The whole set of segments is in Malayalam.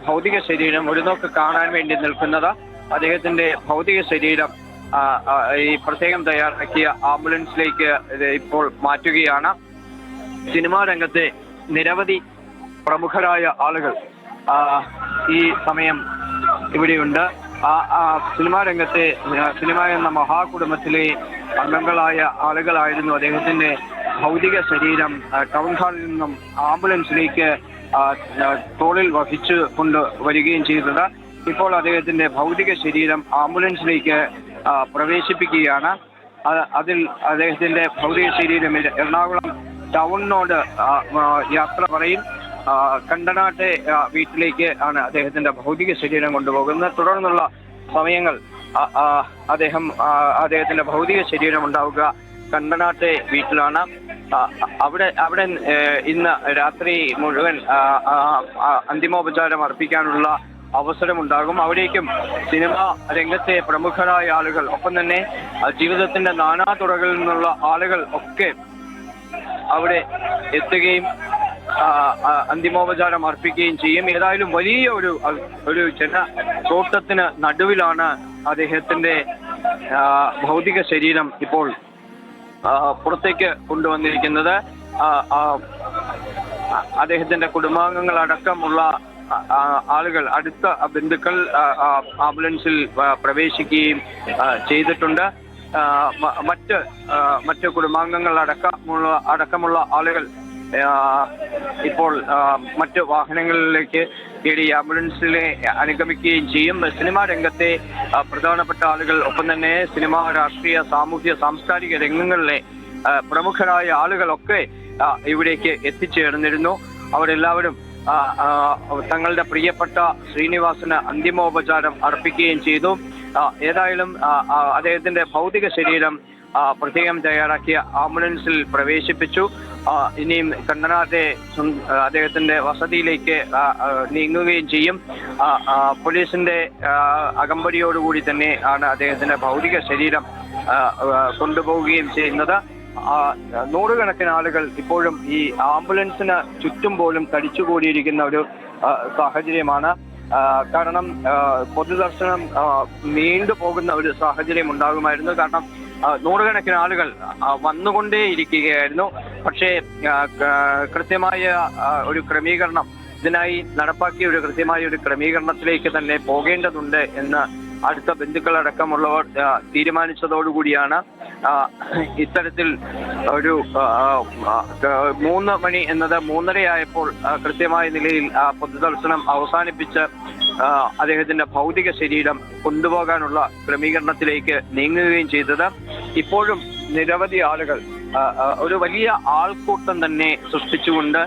ഭൗതിക ശരീരം ഒരു നോക്ക് കാണാൻ വേണ്ടി നിൽക്കുന്നത്. അദ്ദേഹത്തിന്റെ ഭൗതിക ശരീരം ഈ പ്രത്യേകം തയ്യാറാക്കിയ ആംബുലൻസിലേക്ക് ഇപ്പോൾ മാറ്റുകയാണ്. സിനിമാ രംഗത്തെ നിരവധി പ്രമുഖരായ ആളുകൾ ഈ സമയം ഇവിടെയുണ്ട്. സിനിമാ രംഗത്തെ സിനിമ എന്ന മഹാകുടുംബത്തിലെ അംഗങ്ങളായ ആളുകളായിരുന്നു അദ്ദേഹത്തിന്റെ ഭൗതിക ശരീരം ടൗൺ ഹാളിൽ നിന്നും ആംബുലൻസിലേക്ക് തോളിൽ വഹിച്ചു കൊണ്ട് വരികയും ചെയ്തത്. ഇപ്പോൾ അദ്ദേഹത്തിന്റെ ഭൗതിക ശരീരം ആംബുലൻസിലേക്ക് പ്രവേശിപ്പിക്കുകയാണ്. അതിൽ അദ്ദേഹത്തിന്റെ ഭൗതിക ശരീരം എറണാകുളം ടൗണിനോട് യാത്ര പറയും. കണ്ടനാട്ടെ വീട്ടിലേക്ക് ആണ് അദ്ദേഹത്തിന്റെ ഭൗതിക ശരീരം കൊണ്ടുപോകുന്നത്. തുടർന്നുള്ള സമയങ്ങൾ അദ്ദേഹത്തിന്റെ ഭൗതിക ശരീരം ഉണ്ടാവുക കണ്ടനാട്ടെ വീട്ടിലാണ്. അവിടെ ഇന്ന് രാത്രി മുഴുവൻ അന്തിമോപചാരം അർപ്പിക്കാനുള്ള അവസരമുണ്ടാകും. അവിടേക്കും സിനിമാ രംഗത്തെ പ്രമുഖരായ ആളുകൾ, ഒപ്പം തന്നെ ജീവിതത്തിന്റെ നാനാതുറകളിൽ നിന്നുള്ള ആളുകൾ ഒക്കെ അവിടെ എത്തുകയും അന്തിമോപചാരം അർപ്പിക്കുകയും ചെയ്യും. ഏതായാലും വലിയ ഒരു ജനക്കൂട്ടത്തിന് നടുവിലാണ് അദ്ദേഹത്തിന്റെ ഭൗതിക ശരീരം ഇപ്പോൾ പുറത്തേക്ക് കൊണ്ടുവന്നിരിക്കുന്നത്. അദ്ദേഹത്തിന്റെ കുടുംബാംഗങ്ങളടക്കമുള്ള ആളുകൾ, അടുത്ത ബന്ധുക്കൾ ആംബുലൻസിൽ പ്രവേശിക്കുകയും ചെയ്തിട്ടുണ്ട്. മറ്റ് കുടുംബാംഗങ്ങൾ അടക്കമുള്ള ആളുകൾ ഇപ്പോൾ മറ്റ് വാഹനങ്ങളിലേക്ക് കയറി ആംബുലൻസിലെ അനുഗമിക്കുകയും ചെയ്യും. സിനിമാ രംഗത്തെ പ്രധാനപ്പെട്ട ആളുകൾ, ഒപ്പം തന്നെ സിനിമ, രാഷ്ട്രീയ, സാമൂഹ്യ, സാംസ്കാരിക രംഗങ്ങളിലെ പ്രമുഖരായ ആളുകളൊക്കെ ഇവിടേക്ക് എത്തിച്ചേർന്നിരുന്നു. അവരെല്ലാവരും തങ്ങളുടെ പ്രിയപ്പെട്ട ശ്രീനിവാസന് അന്തിമോപചാരം അർപ്പിക്കുകയും ചെയ്തു. ഏതായാലും അദ്ദേഹത്തിന്റെ ഭൗതിക ശരീരം പ്രത്യേകം തയ്യാറാക്കിയ ആംബുലൻസിൽ പ്രവേശിപ്പിച്ചു. ഇനിയും കണ്ടനാട്ടെ അദ്ദേഹത്തിന്റെ വസതിയിലേക്ക് നീങ്ങുകയും ചെയ്യും. പോലീസിന്റെ അകമ്പടിയോടുകൂടി തന്നെ ആണ് അദ്ദേഹത്തിന്റെ ഭൗതിക ശരീരം കൊണ്ടുപോവുകയും ചെയ്യുന്നത്. നൂറുകണക്കിന് ആളുകൾ ഇപ്പോഴും ഈ ആംബുലൻസിന് ചുറ്റും പോലും തടിച്ചുകൂടിയിരിക്കുന്ന ഒരു സാഹചര്യമാണ്. കാരണം പൊതുദർശനം നീണ്ടുപോകുന്ന ഒരു സാഹചര്യം ഉണ്ടാകുമായിരുന്നു. കാരണം നൂറുകണക്കിന് ആളുകൾ വന്നുകൊണ്ടേയിരിക്കുകയായിരുന്നു. പക്ഷേ കൃത്യമായ ഒരു ക്രമീകരണം, ഇതിനായി നടപ്പാക്കിയ ഒരു കൃത്യമായ ഒരു ക്രമീകരണത്തിലേക്ക് തന്നെ പോകേണ്ടതുണ്ട് എന്ന് അടുത്ത ബന്ധുക്കളടക്കമുള്ളവർ തീരുമാനിച്ചതോടുകൂടിയാണ് ഇത്തരത്തിൽ ഒരു 3 മണി എന്നത് 3:30 കൃത്യമായ നിലയിൽ പൊതുദർശനം അവസാനിപ്പിച്ച് അദ്ദേഹത്തിന്റെ ഭൗതിക ശരീരം കൊണ്ടുപോകാനുള്ള ക്രമീകരണത്തിലേക്ക് നീങ്ങുകയും ചെയ്തത്. ഇപ്പോഴും നിരവധി ആളുകൾ, ഒരു വലിയ ആൾക്കൂട്ടം തന്നെ സൃഷ്ടിച്ചുകൊണ്ട്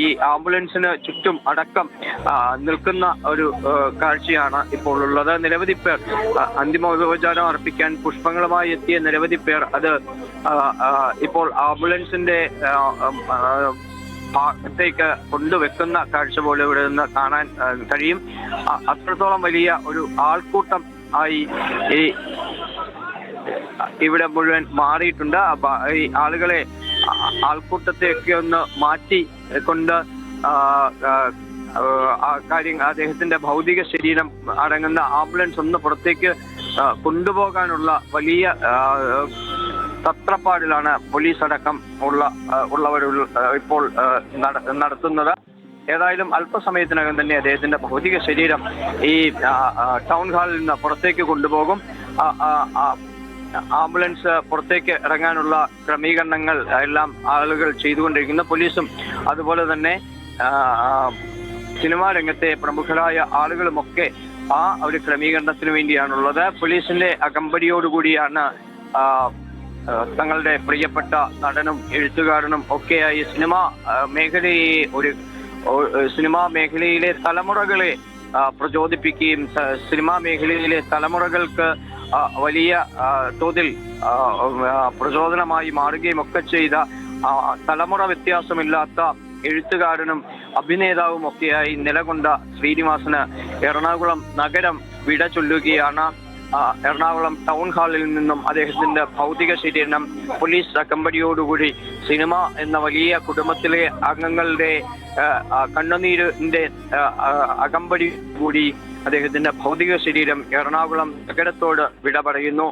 ഈ ആംബുലൻസിന് ചുറ്റും അടക്കം നിൽക്കുന്ന ഒരു കാഴ്ചയാണ് ഇപ്പോൾ ഉള്ളത്. നിരവധി പേർ അന്തിമോപചാരം അർപ്പിക്കാൻ പുഷ്പങ്ങളുമായി എത്തിയ നിരവധി പേർ അത് ഇപ്പോൾ ആംബുലൻസിന്റെ ഭാഗത്തേക്ക് കൊണ്ടുവെക്കുന്ന കാഴ്ച പോലെ ഇവിടെ നിന്ന് കാണാൻ കഴിയും. അത്രത്തോളം വലിയ ഒരു ആൾക്കൂട്ടം ആയി ഈ ഇവിടെ മുഴുവൻ മാറിയിട്ടുണ്ട്. ഈ ആളുകളെ, ആൾക്കൂട്ടത്തെയൊക്കെ ഒന്ന് മാറ്റി കൊണ്ട് അദ്ദേഹത്തിന്റെ ഭൗതിക ശരീരം അടങ്ങുന്ന ആംബുലൻസ് ഒന്ന് പുറത്തേക്ക് കൊണ്ടുപോകാനുള്ള വലിയ തത്രപ്പാടിലാണ് പോലീസ് അടക്കം ഉള്ളവർ ഇപ്പോൾ നടത്തുന്നത്. ഏതായാലും അല്പസമയത്തിനകം തന്നെ അദ്ദേഹത്തിന്റെ ഭൗതിക ശരീരം ഈ ടൗൺ ഹാളിൽ നിന്ന് പുറത്തേക്ക് കൊണ്ടുപോകും. ആംബുലൻസ് പുറത്തേക്ക് ഇറങ്ങാനുള്ള ക്രമീകരണങ്ങൾ എല്ലാം ആളുകൾ ചെയ്തുകൊണ്ടിരിക്കുന്നു. പോലീസും അതുപോലെ തന്നെ സിനിമാ രംഗത്തെ പ്രമുഖരായ ആളുകളുമൊക്കെ ഒരു ക്രമീകരണത്തിന് വേണ്ടിയാണുള്ളത്. പോലീസിന്റെ അകമ്പടിയോടുകൂടിയാണ് തങ്ങളുടെ പ്രിയപ്പെട്ട നടനും എഴുത്തുകാരനും ഒക്കെയായി സിനിമാ മേഖലയിലെ തലമുറകളെ പ്രചോദിപ്പിക്കുകയും സിനിമാ മേഖലയിലെ തലമുറകൾക്ക് വലിയ തോതിൽ പ്രചോദനമായി മാറുകയും ഒക്കെ ചെയ്ത തലമുറ വ്യത്യാസമില്ലാത്ത എഴുത്തുകാരനും അഭിനേതാവും ഒക്കെയായി നിലകൊണ്ട ശ്രീനിവാസന് എറണാകുളം നഗരം വിട ചൊല്ലുകയാണ്. എറണാകുളം ടൗൺ ഹാളിൽ നിന്നും അദ്ദേഹത്തിന്റെ ഭൗതിക ശരീരം പോലീസ് അകമ്പടിയോടുകൂടി സിനിമ എന്ന വലിയ കുടുംബത്തിലെ അംഗങ്ങളുടെ കണ്ണുനീരിന്റെ അകമ്പടി കൂടി അദ്ദേഹത്തിന്റെ ഭൗതിക ശരീരം എറണാകുളം നഗരത്തോട് വിട പറയുന്നു.